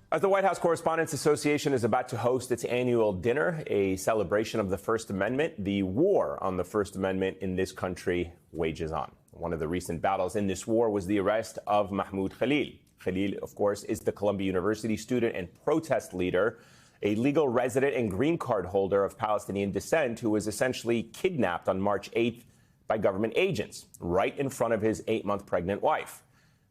As the White House Correspondents Association is about to host its annual dinner, a celebration of the First Amendment, the war on the First Amendment in this country wages on. One of the recent battles in this war was the arrest of Mahmoud Khalil. Khalil, of course, is the Columbia University student and protest leader, a legal resident and green card holder of Palestinian descent who was essentially kidnapped on March 8th by government agents right in front of his 8-month pregnant wife.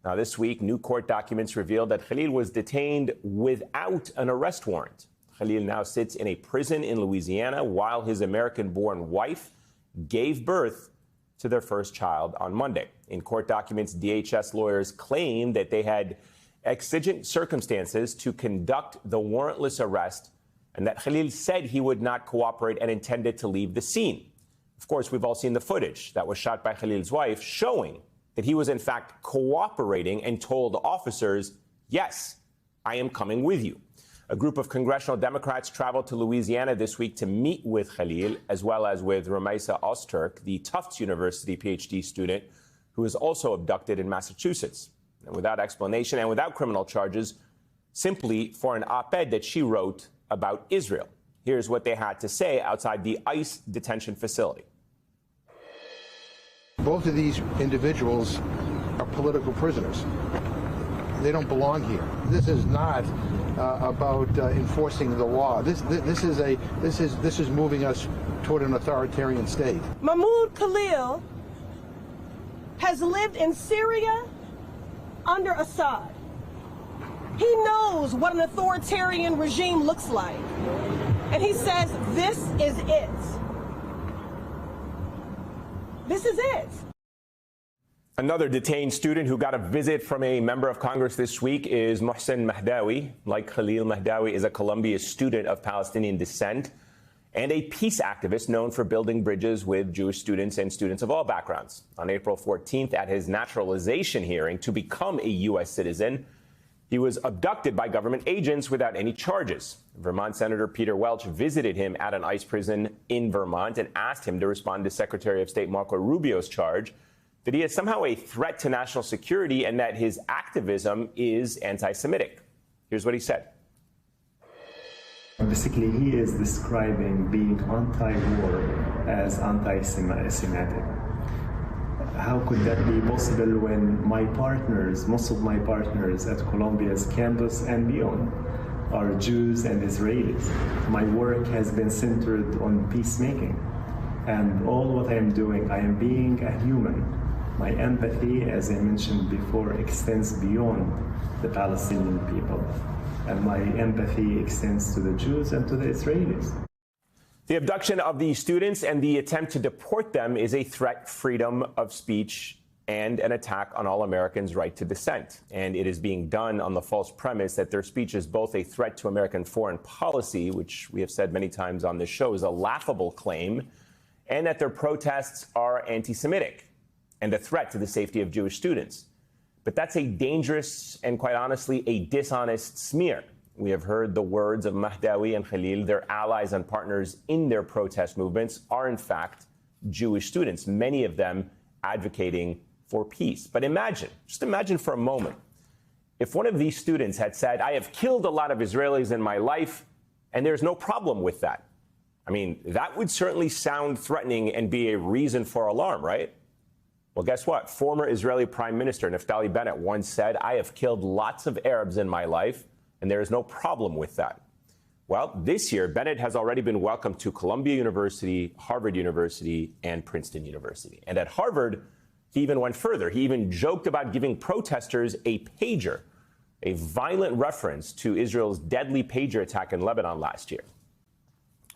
Now, this week, new court documents revealed that Khalil was detained without an arrest warrant. Khalil now sits in a prison in Louisiana while his American-born wife gave birth to their first child on Monday. In court documents, DHS lawyers claim that they had exigent circumstances to conduct the warrantless arrest and that Khalil said he would not cooperate and intended to leave the scene. Of course, we've all seen the footage that was shot by Khalil's wife showing that he was in fact cooperating and told officers, yes, I am coming with you. A group of congressional Democrats traveled to Louisiana this week to meet with Khalil, as well as with Rumaisa Ozturk, the Tufts University PhD student who was also abducted in Massachusetts. And without explanation and without criminal charges, simply for an op-ed that she wrote about Israel. Here's what they had to say outside the ICE detention facility. Both of these individuals are political prisoners. They don't belong here. This is not about enforcing the law. This is moving us toward an authoritarian state. Mahmoud Khalil has lived in Syria under Assad. He knows what an authoritarian regime looks like. And he says, this is it. This is it. Another detained student who got a visit from a member of Congress this week is Mohsen Mahdawi. Like Khalil, Mahdawi is a Columbia student of Palestinian descent and a peace activist known for building bridges with Jewish students and students of all backgrounds. On April 14th, at his naturalization hearing to become a U.S. citizen, he was abducted by government agents without any charges. Vermont Senator Peter Welch visited him at an ICE prison in Vermont and asked him to respond to Secretary of State Marco Rubio's charge that he is somehow a threat to national security and that his activism is anti-Semitic. Here's what he said. Basically, he is describing being anti-war as anti-Semitic. How could that be possible when my partners, most of my partners at Columbia's campus and beyond, are Jews and Israelis? My work has been centered on peacemaking. And all what I am doing, I am being a human. My empathy, as I mentioned before, extends beyond the Palestinian people. And my empathy extends to the Jews and to the Israelis. The abduction of the students and the attempt to deport them is a threat to freedom of speech and an attack on all Americans' right to dissent. And it is being done on the false premise that their speech is both a threat to American foreign policy, which we have said many times on this show is a laughable claim, and that their protests are anti-Semitic and a threat to the safety of Jewish students. But that's a dangerous and, quite honestly, a dishonest smear. We have heard the words of Mahdawi and Khalil. Their allies and partners in their protest movements are, in fact, Jewish students, many of them advocating for peace. But imagine, just imagine for a moment, if one of these students had said, I have killed a lot of Israelis in my life, and there's no problem with that. I mean, that would certainly sound threatening and be a reason for alarm, right? Well, guess what? Former Israeli Prime Minister Naftali Bennett once said, I have killed lots of Arabs in my life, and there is no problem with that. Well, this year, Bennett has already been welcomed to Columbia University, Harvard University, and Princeton University. And at Harvard, he even went further. He even joked about giving protesters a pager, a violent reference to Israel's deadly pager attack in Lebanon last year.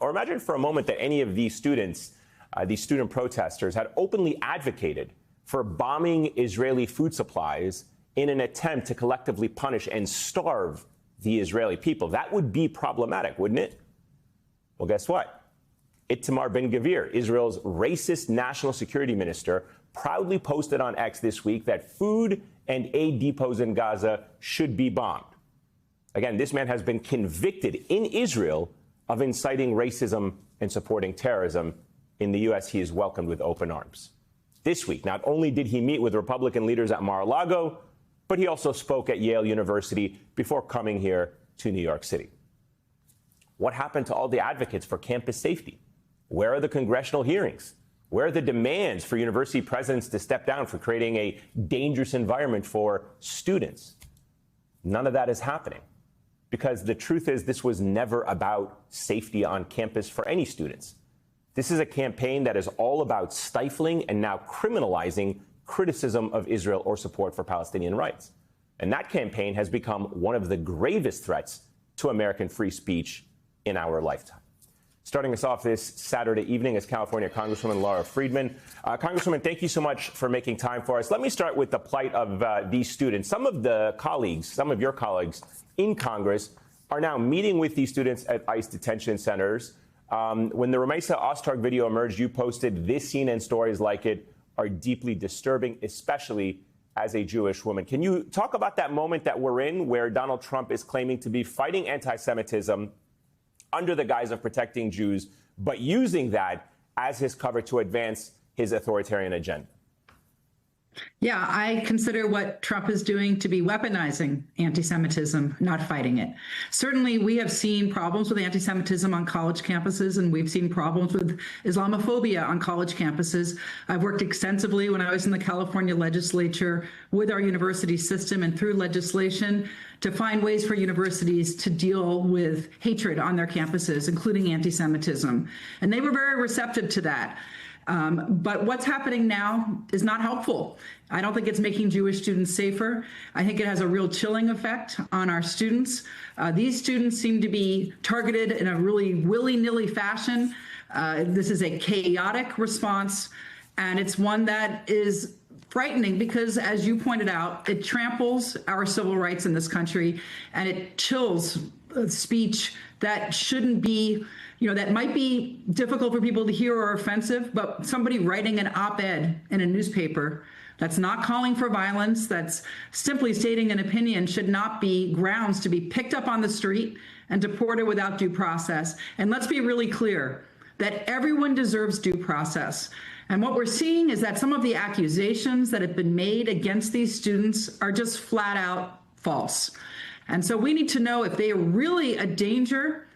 Or imagine for a moment that any of these students, these student protesters, had openly advocated for bombing Israeli food supplies in an attempt to collectively punish and starve the Israeli people. That would be problematic, wouldn't it? Well, guess what? Itamar Ben-Gvir, Israel's racist national security minister, proudly posted on X this week that food and aid depots in Gaza should be bombed. Again, this man has been convicted in Israel of inciting racism and supporting terrorism. In the U.S., he is welcomed with open arms. This week, not only did he meet with Republican leaders at Mar-a-Lago, but he also spoke at Yale University before coming here to New York City. What happened to all the advocates for campus safety? Where are the congressional hearings? Where are the demands for university presidents to step down for creating a dangerous environment for students? None of that is happening, because the truth is this was never about safety on campus for any students. This is a campaign that is all about stifling and now criminalizing criticism of Israel or support for Palestinian rights. And that campaign has become one of the gravest threats to American free speech in our lifetime. Starting us off this Saturday evening is California Congresswoman Laura Friedman. Congresswoman, thank you so much for making time for us. Let me start with the plight of these students. Some of your colleagues in Congress are now meeting with these students at ICE detention centers. When the Rumeisa Ozturk video emerged, you posted, "This scene and stories like it are deeply disturbing, especially as a Jewish woman." Can you talk about that moment that we're in where Donald Trump is claiming to be fighting anti-Semitism under the guise of protecting Jews, but using that as his cover to advance his authoritarian agenda? Yeah, I consider what Trump is doing to be weaponizing anti-Semitism, not fighting it. Certainly, we have seen problems with anti-Semitism on college campuses, and we've seen problems with Islamophobia on college campuses. I've worked extensively when I was in the California legislature with our university system and through legislation to find ways for universities to deal with hatred on their campuses, including anti-Semitism. And they were very receptive to that. But what's happening now is not helpful. I don't think it's making Jewish students safer. I think it has a real chilling effect on our students. These students seem to be targeted in a really willy-nilly fashion. This is a chaotic response, and it's one that is frightening because, as you pointed out, it tramples our civil rights in this country, and it chills speech that shouldn't be, that might be difficult for people to hear or offensive, but somebody writing an op-ed in a newspaper that's not calling for violence, that's simply stating an opinion, should not be grounds to be picked up on the street and deported without due process. And let's be really clear that everyone deserves due process. And what we're seeing is that some of the accusations that have been made against these students are just flat out false. And so we need to know if they are really a danger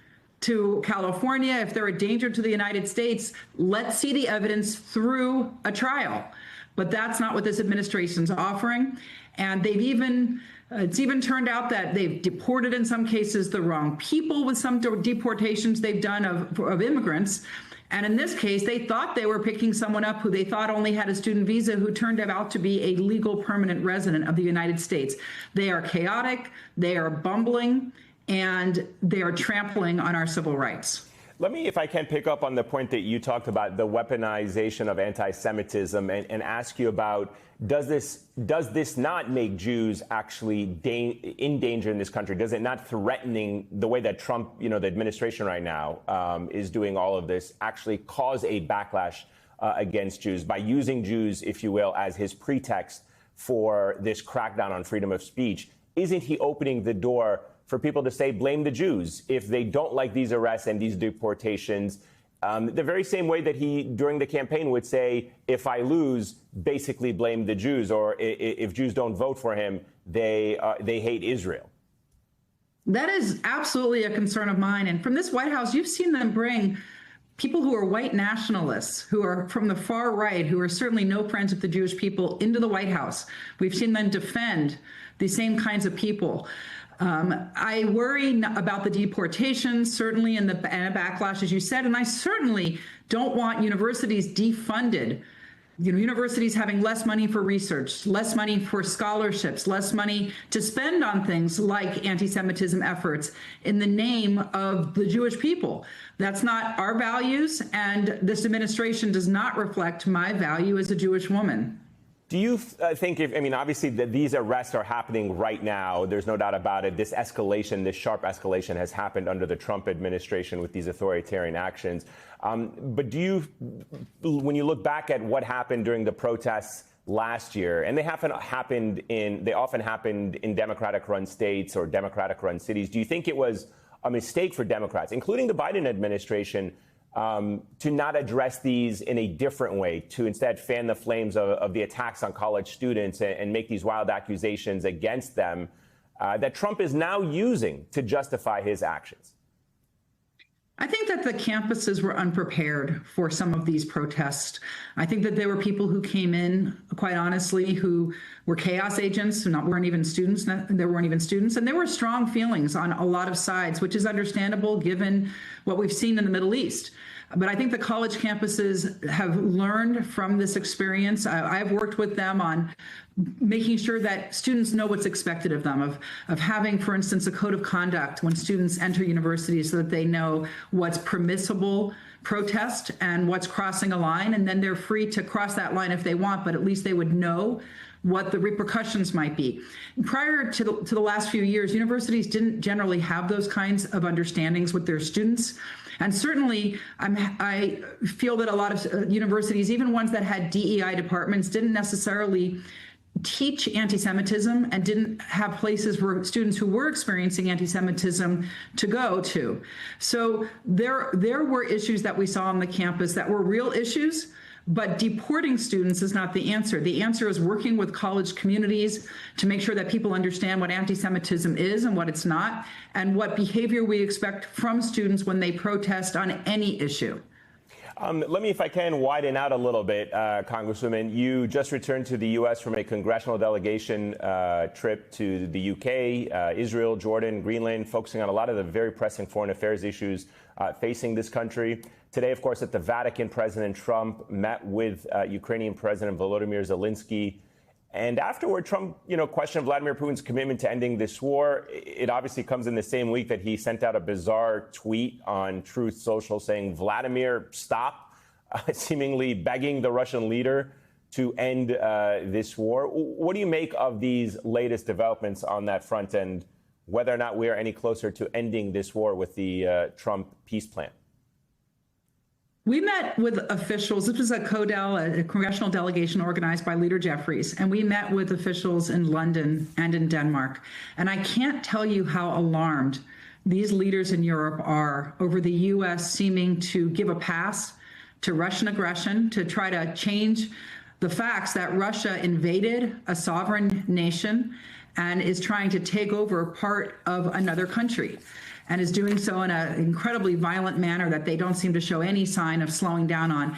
to California, if they're a danger to the United States. Let's see the evidence through a trial. But that's not what this administration's offering. And it's even turned out that they've deported, in some cases, the wrong people with some deportations they've done of immigrants. And in this case, they thought they were picking someone up who they thought only had a student visa, who turned out to be a legal permanent resident of the United States. They are chaotic, they are bumbling, and they are trampling on our civil rights. Let me, if I can, pick up on the point that you talked about, the weaponization of anti-Semitism, and ask you about, does this not make Jews actually in danger in this country? Does it not threatening the way that Trump, the administration right now is doing all of this, actually cause a backlash against Jews by using Jews, if you will, as his pretext for this crackdown on freedom of speech? Isn't he opening the door for people to say, blame the Jews if they don't like these arrests and these deportations? The very same way that he, during the campaign, would say, if I lose, basically blame the Jews, or if Jews don't vote for him, they hate Israel. That is absolutely a concern of mine. And from this White House, you've seen them bring people who are white nationalists, who are from the far right, who are certainly no friends of the Jewish people, into the White House. We've seen them defend the same kinds of people. I worry about the deportations, certainly, and a backlash, as you said, and I certainly don't want universities defunded. Universities having less money for research, less money for scholarships, less money to spend on things like anti-Semitism efforts in the name of the Jewish people. That's not our values, and this administration does not reflect my value as a Jewish woman. Do you think, obviously these arrests are happening right now, there's no doubt about it. This escalation, this sharp escalation has happened under the Trump administration with these authoritarian actions. But when you look back at what happened during the protests last year, and they often happened in Democratic-run states or Democratic-run cities, do you think it was a mistake for Democrats, including the Biden administration, to not address these in a different way, to instead fan the flames of the attacks on college students and make these wild accusations against them that Trump is now using to justify his actions? I think that the campuses were unprepared for some of these protests. I think that there were people who came in, quite honestly, who were chaos agents, weren't even students. There weren't even students, and there were strong feelings on a lot of sides, which is understandable given what we've seen in the Middle East. But I think the college campuses have learned from this experience. I've worked with them on making sure that students know what's expected of them, of having, for instance, a code of conduct when students enter universities so that they know what's permissible protest and what's crossing a line, and then they're free to cross that line if they want, but at least they would know what the repercussions might be. Prior to the last few years, universities didn't generally have those kinds of understandings with their students. And certainly, I feel that a lot of universities, even ones that had DEI departments, didn't necessarily teach anti-Semitism and didn't have places where students who were experiencing anti-Semitism to go to. So there were issues that we saw on the campus that were real issues, but deporting students is not the answer. The answer is working with college communities to make sure that people understand what anti-Semitism is and what it's not, and what behavior we expect from students when they protest on any issue. Let me, if I can, widen out a little bit, Congresswoman. You just returned to the U.S. from a congressional delegation trip to the UK, Israel, Jordan, Greenland, focusing on a lot of the very pressing foreign affairs issues facing this country. Today, of course, at the Vatican, President Trump met with Ukrainian President Volodymyr Zelensky. And afterward, Trump, questioned Vladimir Putin's commitment to ending this war. It obviously comes in the same week that he sent out a bizarre tweet on Truth Social saying, "Vladimir, stop," seemingly begging the Russian leader to end this war. What do you make of these latest developments on that front, and whether or not we are any closer to ending this war with the Trump peace plan? We met with officials. This was a congressional delegation organized by Leader Jeffries, and we met with officials in London and in Denmark. And I can't tell you how alarmed these leaders in Europe are over the U.S. seeming to give a pass to Russian aggression, to try to change the facts that Russia invaded a sovereign nation and is trying to take over part of another country, and is doing so in an incredibly violent manner that they don't seem to show any sign of slowing down on.